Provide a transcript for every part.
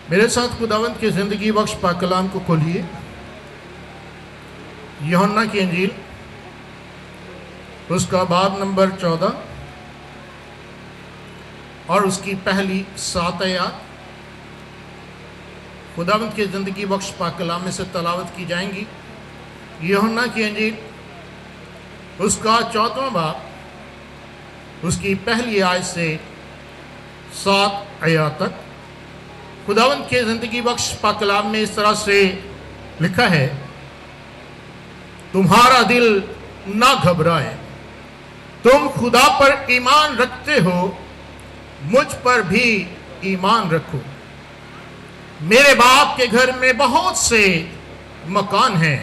میرے ساتھ خداوند کی زندگی بخش پاک کلام کو کھولیے، یوحنا کی انجیل اس کا باب نمبر 14 اور اس کی پہلی 7 آیات خداوند کی زندگی بخش پاک کلام میں سے تلاوت کی جائیں گی۔ یوحنا کی انجیل اس کا 14واں باب اس کی پہلی آیت سے 7 آیات تک خداوند کے زندگی بخش پاک کلام میں اس طرح سے لکھا ہے، تمہارا دل نہ گھبرائے، تم خدا پر ایمان رکھتے ہو، مجھ پر بھی ایمان رکھو، میرے باپ کے گھر میں بہت سے مکان ہیں،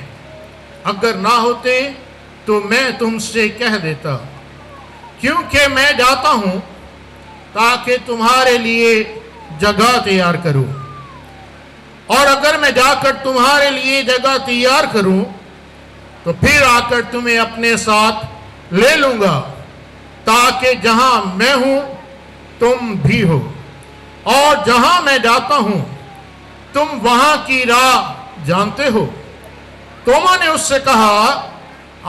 اگر نہ ہوتے تو میں تم سے کہہ دیتا، کیونکہ میں جاتا ہوں تاکہ تمہارے لیے جگہ تیار کروں، اور اگر میں جا کر تمہارے لیے جگہ تیار کروں تو پھر آ کر تمہیں اپنے ساتھ لے لوں گا، تاکہ جہاں میں ہوں تم بھی ہو، اور جہاں میں جاتا ہوں تم وہاں کی راہ جانتے ہو۔ توما نے اس سے کہا،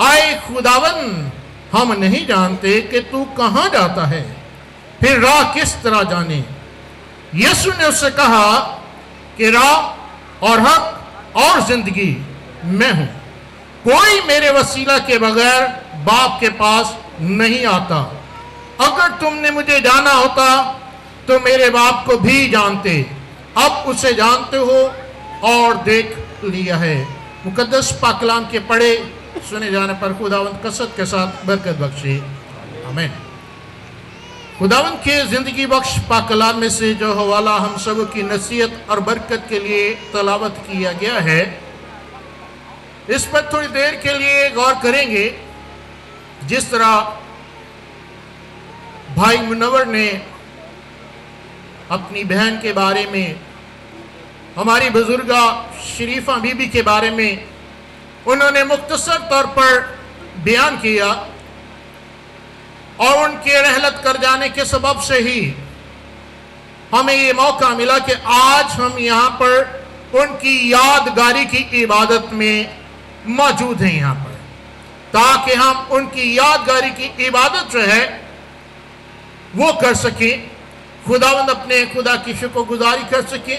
آئے خداوند، ہم نہیں جانتے کہ تو کہاں جاتا ہے، پھر راہ کس طرح جانے؟ یسوع نے اس سے کہا کہ راہ اور حق اور زندگی میں ہوں، کوئی میرے وسیلہ کے بغیر باپ کے پاس نہیں آتا، اگر تم نے مجھے جانا ہوتا تو میرے باپ کو بھی جانتے، اب اسے جانتے ہو اور دیکھ لیا ہے۔ مقدس پاک کلام کے پڑھے سنے جانے پر خداوند کثرت کے ساتھ برکت بخشے، آمین۔ خداوند کے زندگی بخش پاک کلام میں سے جو حوالہ ہم سب کی نصیحت اور برکت کے لیے تلاوت کیا گیا ہے، اس پر تھوڑی دیر کے لیے غور کریں گے۔ جس طرح بھائی منور نے اپنی بہن کے بارے میں، ہماری بزرگہ شریفہ بی بی کے بارے میں انہوں نے مختصر طور پر بیان کیا، اور ان کے رحلت کر جانے کے سبب سے ہی ہمیں یہ موقع ملا کہ آج ہم یہاں پر ان کی یادگاری کی عبادت میں موجود ہیں، یہاں پر تاکہ ہم ان کی یادگاری کی عبادت جو ہے وہ کر سکیں، خداوند اپنے خدا کی شکر گزاری کر سکیں،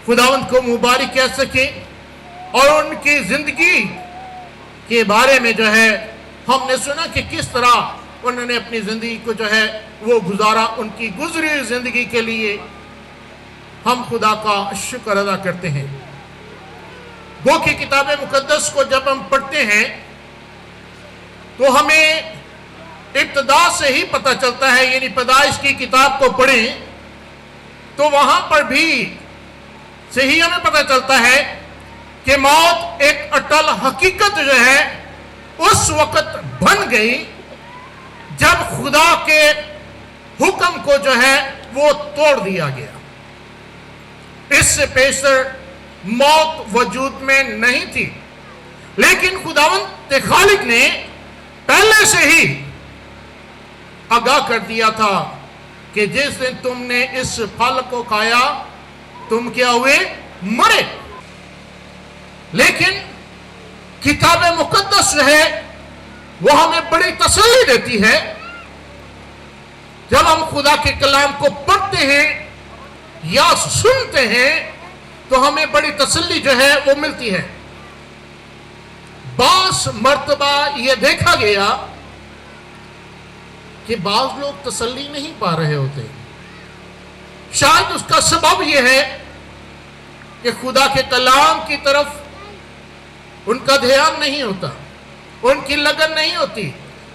خداوند کو مبارک کہہ سکیں، اور ان کی زندگی کے بارے میں جو ہے ہم نے سنا کہ کس طرح انہوں نے اپنی زندگی کو جو ہے وہ گزارا۔ ان کی گزری زندگی کے لیے ہم خدا کا شکر ادا کرتے ہیں۔ گو کی کتاب مقدس کو جب ہم پڑھتے ہیں تو ہمیں ابتدا سے ہی پتہ چلتا ہے، یعنی پیدائش کی کتاب کو پڑھیں تو وہاں پر بھی سے ہی ہمیں پتہ چلتا ہے کہ موت ایک اٹل حقیقت جو ہے اس وقت بن گئی جب خدا کے حکم کو جو ہے وہ توڑ دیا گیا۔ اس سے پیشتر موت وجود میں نہیں تھی، لیکن خداوند خالق نے پہلے سے ہی آگاہ کر دیا تھا کہ جس دن تم نے اس پھل کو کھایا تم کیا ہوئے؟ مرے۔ لیکن کتاب مقدس جو ہے وہ ہمیں بڑی تسلی دیتی ہے۔ جب ہم خدا کے کلام کو پڑھتے ہیں یا سنتے ہیں تو ہمیں بڑی تسلی جو ہے وہ ملتی ہے۔ بعض مرتبہ یہ دیکھا گیا کہ بعض لوگ تسلی نہیں پا رہے ہوتے، شاید اس کا سبب یہ ہے کہ خدا کے کلام کی طرف ان کا دھیان نہیں ہوتا، ان کی لگن نہیں ہوتی،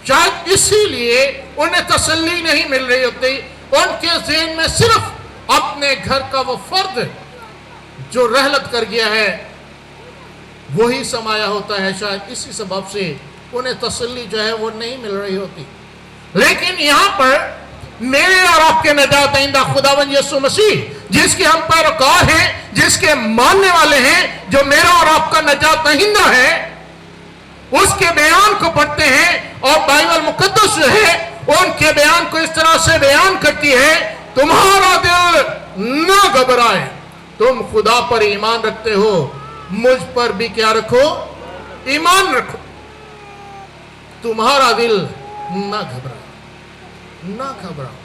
شاید اسی لیے انہیں تسلی نہیں مل رہی ہوتی۔ ان کے ذہن میں صرف اپنے گھر کا وہ فرد جو رحلت کر گیا ہے وہی سمایا ہوتا ہے، شاید اسی سبب سے انہیں تسلی جو ہے وہ نہیں مل رہی ہوتی۔ لیکن یہاں پر میرے اور آپ کے نجات دہندہ خداوند یسوع مسیح، جس کے ہم پیروکار ہیں، جس کے ماننے والے ہیں، جو میرا اور آپ کا نجات دہندہ ہے، اس کے بیان کو پڑھتے ہیں، اور بائبل مقدس جو ہے ان کے بیان کو اس طرح سے بیان کرتی ہے، تمہارا دل ना घबराए। तुम खुदा पर ईमान रखते हो, मुझ पर भी क्या रखो? ईमान रखो। तुम्हारा दिल ना घबराए, ना घबराओ।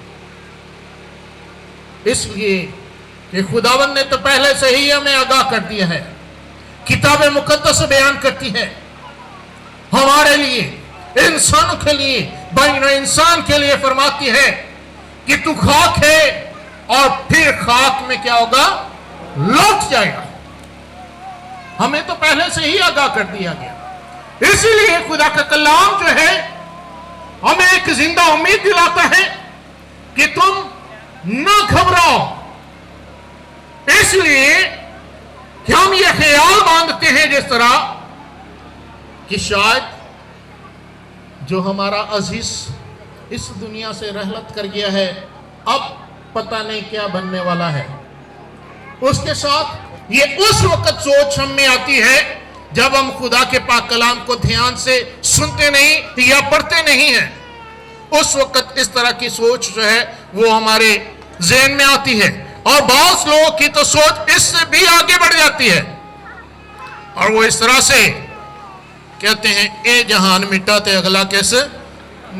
इसलिए कि खुदावन ने तो पहले से ही हमें आगाह कर दिया है। किताब मुकद्दस बयान करती है हमारे लिए, इंसानों के लिए, बन इंसान के लिए फरमाती है कि तू खाक है और फिर खाक में क्या होगा? लौट जाएगा। हमें तो पहले से ही आगाह कर दिया गया। इसीलिए खुदा का कलाम जो है हमें एक जिंदा उम्मीद दिलाता है कि तुम न घबराओ। इसलिए कि हम ये ख्याल बांधते हैं जिस तरह कि शायद जो हमारा अजीज इस दुनिया से रहलत कर गया है, अब पता नहीं क्या बनने वाला है। उसके साथ ये उस वक्त सोच हम में आती है जब हम खुदा के पाक कलाम को ध्यान से सुनते नहीं या पढ़ते नहीं हैं। उस वक्त इस तरह की सोच जो है वो हमारे ज़हन में आती है, और बहुत लोगों की तो सोच इससे भी आगे बढ़ जाती है, और वो इस तरह से कहते हैं ए जहान मिटा ते अगला कैसे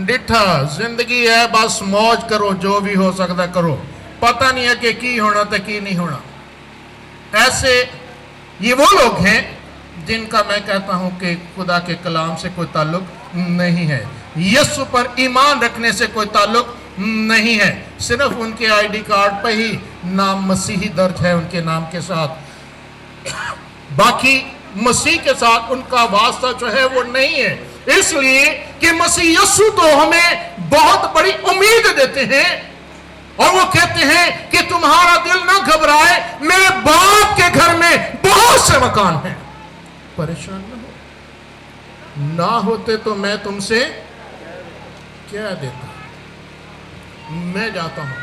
डिठा। जिंदगी है बस मौज करो, जो भी हो सकता करो, पता नहीं है कि की होना तो की नहीं होना। ऐसे ये वो लोग हैं जिनका मैं कहता हूं कि खुदा के कलाम से कोई ताल्लुक नहीं है, यीशु पर ईमान रखने से कोई ताल्लुक नहीं है। सिर्फ उनके आईडी कार्ड पर ही नाम मसीही दर्ज है उनके नाम के साथ, बाकी मसीह के साथ उनका वास्ता जो है वो नहीं है। इसलिए कि मसीह यीशु तो हमें बहुत बड़ी उम्मीद देते हैं, और वो कहते हैं कि तुम्हारा दिल ना घबराए, मेरे बाप के घर में बहुत से मकान हैं, परेशान न हो। ना होते तो मैं तुमसे क्या देता, मैं जाता हूं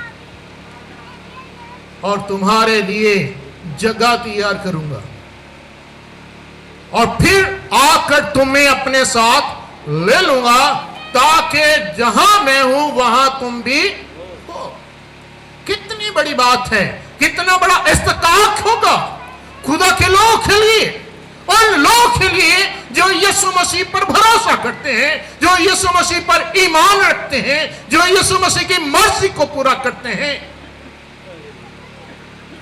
और तुम्हारे लिए जगह तैयार करूंगा, और फिर आकर तुम्हें अपने साथ ले लूंगा, ताकि जहां मैं हूं वहां तुम भी हो। कितनी बड़ी बात है, कितना बड़ा इस्तकाक होगा खुदा के लोगों के लिए, उन लोगों के लिए जो यीशु मसीह पर भरोसा करते हैं, जो यीशु मसीह पर ईमान रखते हैं, जो यीशु मसीह की मर्जी को पूरा करते हैं।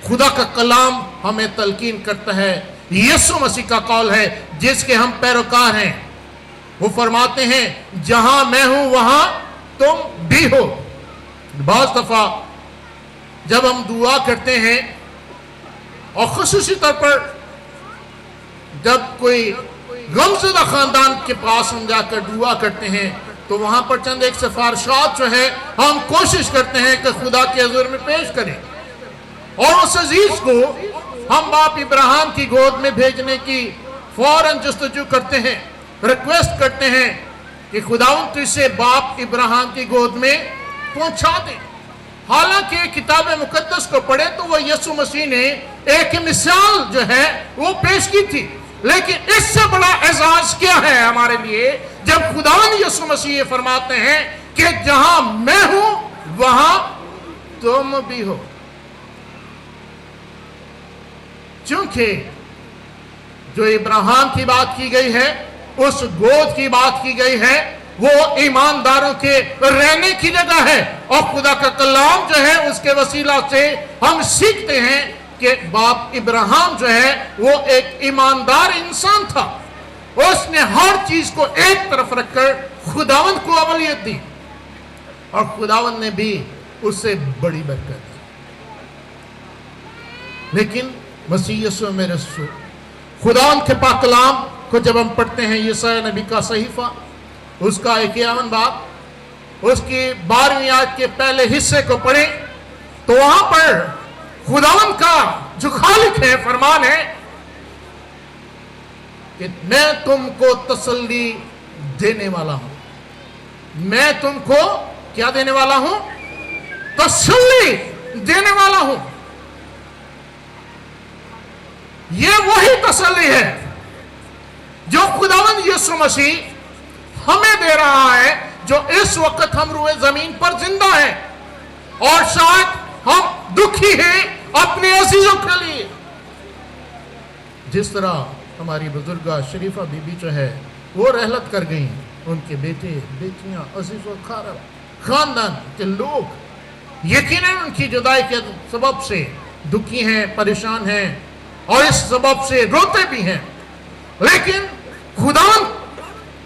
खुदा का कलाम हमें तलकीन करता है, यीशु मसीह का कौल है जिसके हम पैरोकार हैं। वो फरमाते हैं जहां मैं हूं वहां तुम भी हो। बाज़ दफा जब हम दुआ करते हैं, और खुसूसी तौर पर जब कोई गमज़दा खानदान के पास हम जाकर दुआ करते हैं, तो वहां पर चंद एक सिफारिशात जो है हम कोशिश करते हैं कि खुदा के हुज़ूर में पेश करें, और उस अजीज को हम बाप इब्राहिम की गोद में भेजने की फौरन जस्तजू करते हैं, रिक्वेस्ट करते हैं कि खुदावंद तो इसे बाप इब्राहिम की गोद में पहुंचा दे। हालांकि किताब मुकद्दस को पढ़े तो वो यीशु मसीह ने एक मिसाल जो है वो पेश की थी, लेकिन इससे बड़ा एजाज क्या है हमारे लिए जब खुदावंद यीशु मसीह फरमाते हैं कि जहां मैं हूं वहां तुम भी हो। क्योंकि जो इब्राहिम की बात की गई है, उस गोद की बात की गई है, वो ईमानदारों के रहने की जगह है, और खुदा का कलाम जो है उसके वसीला से हम सीखते हैं कि बाप इब्राहिम जो है वो एक ईमानदार इंसान था। उसने हर चीज को एक तरफ रखकर खुदावंद को अवलियत दी, और खुदावंद ने भी उससे बड़ी बरकत दी। लेकिन मसीह यीशु में रसूल खुदावंद के पाक कलाम को जब हम पढ़ते हैं, यशायाह नबी का सहीफा उसका 51 बाब, उसकी 12वीं आयत के पहले हिस्से को पढ़ें तो वहां पर खुदावंद का जो खालिक है फरमान है कि मैं तुमको तसल्ली देने वाला हूं। मैं तुमको क्या देने वाला हूं? तसल्ली देने वाला हूं। यह वही तसल्ली है जो खुदावंद यीशु मसीह हमें दे रहा है, जो इस वक्त हम रूए जमीन पर जिंदा हैं, और शायद हम दुखी हैं, अपने अजीजों के लिए। जिस तरह हमारी बुजुर्गा शरीफा बीबी जो है वो रहलत कर गई, उनके बेटे बेटियां अजीज व खानदान के लोग यकीनन उनकी जुदाई के सबब से दुखी हैं, परेशान हैं और इस सबब से रोते भी हैं। लेकिन खुदावंद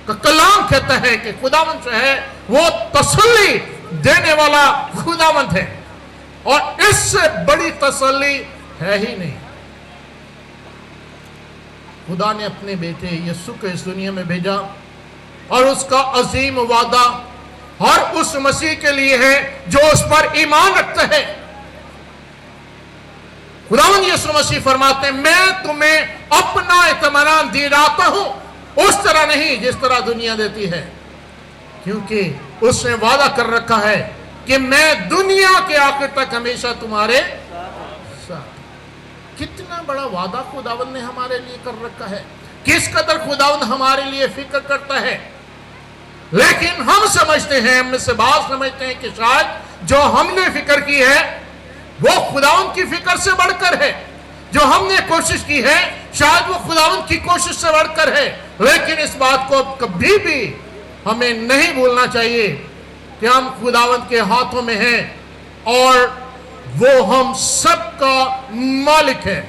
का कलाम कहता है कि खुदावंद जो है वो तसल्ली देने वाला खुदावंद है और इससे बड़ी तसल्ली है ही नहीं। खुदा ने अपने बेटे यीशु को इस दुनिया में भेजा और उसका अजीम वादा हर उस मसीह के लिए है जो उस पर ईमान रखता है। खुदावंद यीशु मसीह फरमाते हैं, मैं तुम्हें अपना इत्मीनान दे जाता हूं, उस तरह नहीं जिस तरह दुनिया देती है, क्योंकि उसने वादा कर रखा है कि मैं दुनिया के आखिर तक हमेशा तुम्हारे साथ। कितना बड़ा वादा खुदावंद ने हमारे लिए कर रखा है, किस कदर खुदावंद हमारे लिए फिक्र करता है। लेकिन हम समझते हैं, हम में से बात समझते हैं कि शायद जो हमने फिक्र की है वो खुदावंद की फिक्र से बढ़कर है, जो हमने कोशिश की है शायद वो खुदावंद की कोशिश से बढ़कर है। लेकिन इस बात को कभी भी हमें नहीं भूलना चाहिए कि हम खुदावंद के हाथों में हैं और वो हम सबका मालिक है।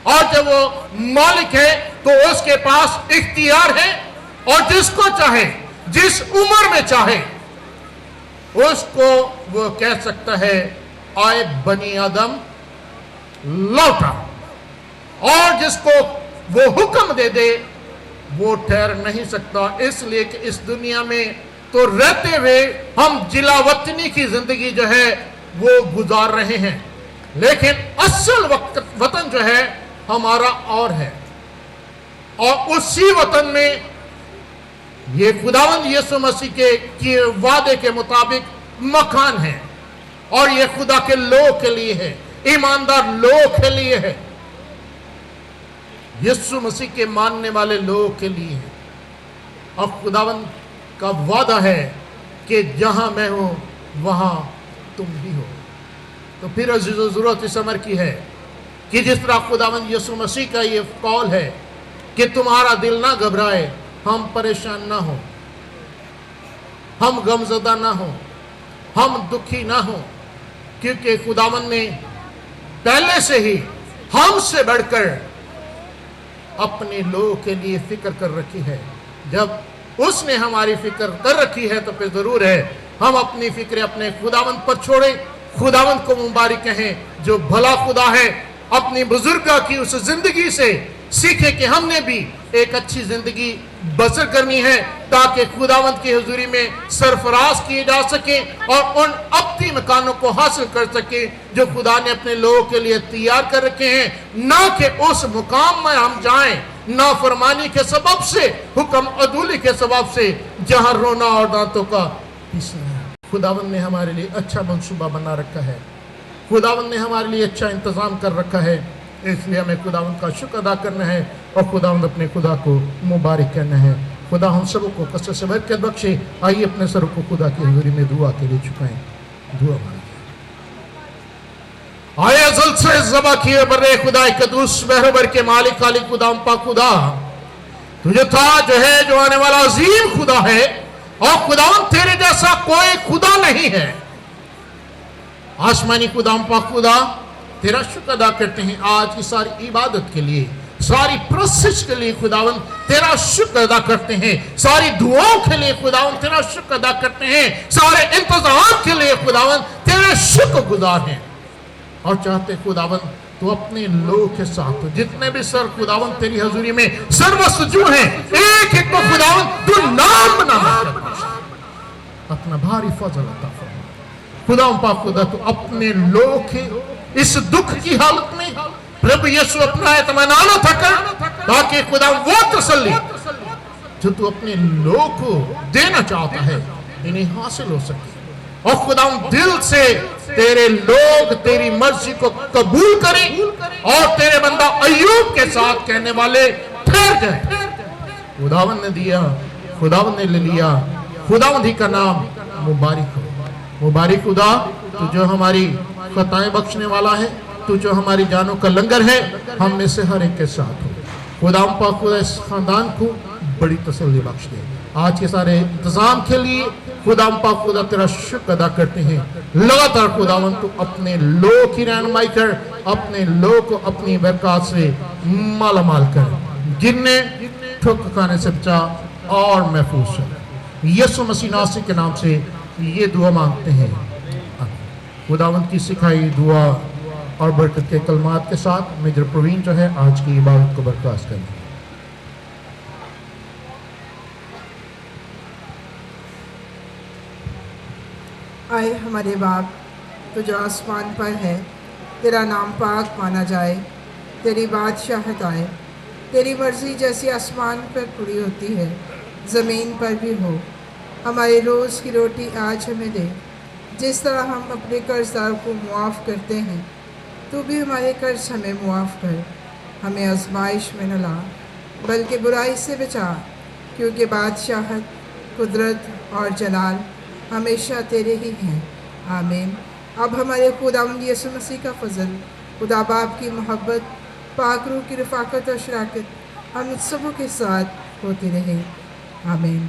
और जब वो मालिक है तो उसके पास इख्तियार है और जिसको चाहे जिस उम्र में चाहे उसको वो कह सकता है, आए बनी आदम लौटा, और जिसको वो हुक्म दे दे वो ठहर नहीं सकता। इसलिए कि इस दुनिया में तो रहते हुए हम जिला वतनी की जिंदगी जो है वो गुजार रहे हैं, लेकिन असल वतन जो है हमारा और है। और उसी वतन में ये खुदावंद यीशु मसीह के वादे के मुताबिक मकान है और ये खुदा के लोग के लिए है, ईमानदार लोग के लिए है, यीशु मसीह के मानने वाले लोगों के लिए है। और खुदावंद का वादा है कि जहां मैं हूं वहां तुम भी हो। तो फिर अजीजों जरूरत इस अमर की है कि जिस तरह खुदावंद यीशु मसीह का ये कौल है कि तुम्हारा दिल ना घबराए, हम परेशान ना हो, हम गमज़दा ना हो, हम दुखी ना हो, क्योंकि खुदावंद ने पहले से ही हमसे बढ़कर अपने लोगों के लिए फिक्र कर रखी है। जब उसने हमारी फिक्र कर रखी है तो फिर जरूर है हम अपनी फिक्र अपने खुदावंद पर छोड़े, खुदावंद को मुबारक कहें जो भला खुदा है। अपनी बुजुर्गा की उस जिंदगी से सीखे कि हमने भी एक अच्छी जिंदगी बसर करनी है ताकि खुदावंद की हुजूरी में सरफराज किए जा सके और उन अपनी मकानों को हासिल कर सके जो खुदा ने अपने लोगों के लिए तैयार कर रखे हैं। ना कि उस मुकाम में हम जाएं नाफरमानी के सबब से, हुक्म अदूली के सबब से, जहां रोना और दांतों का पीसना है। खुदावंद ने हमारे लिए अच्छा मंसूबा बना रखा है, खुदावंद ने हमारे लिए अच्छा इंतजाम कर रखा है, इसलिए हमें खुदावंद का शुक्र अदा करना है और खुदावंद अपने खुदा को मुबारक करना है। खुदा हम सब को कसरत से बरकत बख्शे। आइए अपने सर को खुदा की हुजूरी में दुआ के लिए झुकाएं, दुआ मांगे। आए अज़ल से ज़बा किए बर्रे खुदा कदूस बहरबर के मालिक खालिक खुदा पा खुदा, तुझे था जो है जो आने वाला अजीम खुदा है और खुदावंद तेरे जैसा कोई खुदा नहीं है। आसमानी खुदा पा खुदा तेरा शुक्र अदा करते हैं आज की सारी इबादत के लिए, सारी प्रोसेस के लिए खुदावंद तेरा शुक्र अदा करते हैं, सारी दुआओं के लिए खुदावंद तेरा शुक्र अदा करते हैं, सारे इंतजाम के लिए खुदावंद तेरे शुक्रगुजार हैं और चाहते खुदावंद तो अपने लोगों के साथ जितने भी सर खुदावंद तेरी हजूरी में सर्वस्व जो हैं एक एक को खुदावंद तू नाम बना अपना भारी फजल अता फरमा। खुदा पाक खुदा तो अपने लोगों के इस दुख की हालत में प्रभु यीशु अपना इत्मीनान था कर ताकि खुदा वो तसल्ली जो तू अपने लोगों को देना चाहता है इन्हें हासिल हो सके। और खुदा दिल से तेरे लोग तेरी मर्जी को कबूल करें और तेरे बंदा अय्यूब के साथ कहने वाले ठहर जाए। खुदावंद ने दिया, खुदावंद ने ले लिया, खुदावंद ही का नाम मुबारक हो। मुबारक खुदा, तू जो हमारी खताएं बख्शने वाला है, तू जो हमारी जानों का लंगर है, हम में से हर एक के साथ हो। खुदा पाक खुदा इस खानदान को बड़ी तसल्ली बख्श दे। आज के सारे इंतजाम के लिए खुदा पाक खुदा तेरा शुक्र अदा करते हैं। लगातार खुदावन तू अपने लोग की रहनुमाई कर, अपने लोग को अपनी बरकत से माला माल कर, गिरने ठोकर खाने से बचा और महफूज है। यीशु मसीह नासरी के नाम से ये दुआ मांगते हैं। खुदावंत की सिखाई दुआ और बरकत के कलमात के साथ मेजर प्रवीण जो है आज की इबादत को बर्खास्त करें। आए हमारे बाप, तो जो आसमान पर है, तेरा नाम पाक माना जाए, तेरी बादशाहत आए, तेरी मर्ज़ी जैसी आसमान पर पूरी होती है ज़मीन पर भी हो। हमारी रोज़ की रोटी आज हमें दे, जिस तरह हम अपने कर्जदार को मुआफ़ करते हैं, तू भी हमारे कर्ज हमें मुआफ़ कर। हमें आजमाइश में न ला, बल्कि बुराई से बचा, क्योंकि बादशाहत, कुदरत और जलाल हमेशा तेरे ही हैं। आमीन। अब हमारे खुदावंद यीशु मसीह का फजल, खुदा बाप की मोहब्बत, पाक रूह की रफ़ाकत और शराकत हम सबों के साथ होती रहे। आमीन।